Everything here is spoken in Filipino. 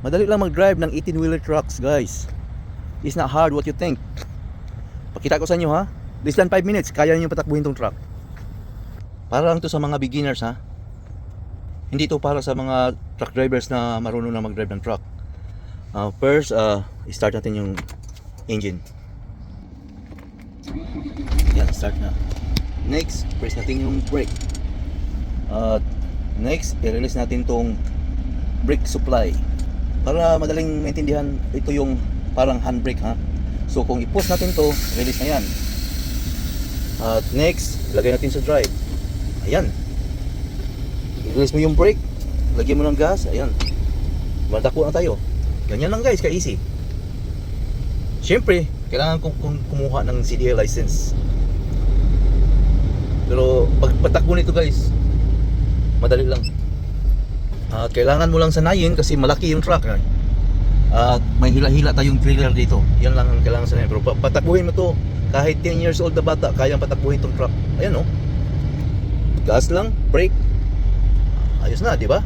Madali lang mag-drive ng 18-wheeler trucks, guys. It's not hard what you think. Pakita ko sa inyo, ha. Less than 5 minutes, kaya niyo patakbuhin tong truck. Para lang to sa mga beginners, ha. Hindi to para sa mga truck drivers na marunong na mag-drive ng truck. First, start natin yung engine. Yan, start na. Next, press natin yung brake. Next, i-release natin tong brake supply. Para madaling maintindihan, ito yung parang handbrake, ha. So kung i-push natin to, release na yan. At next, lagay natin sa drive. Ayan. I-release mo yung brake, lagyan mo ng gas, ayan. Matakbo na tayo. Ganyan lang, guys, ka-easy. Siyempre, kailangan kong kumuha ng CDL license. Pero pag patakbo nito, guys, madali lang. Kailangan mo lang sanayin kasi malaki yung truck, eh. May hila-hila tayong trailer dito. Yan lang ang kailangan sanayin. Pero patakbuhin mo to, kahit 10 years old na bata, kayang patakbuhin tong truck. Ayan, oh. Gas lang, brake. Ayos na, di ba?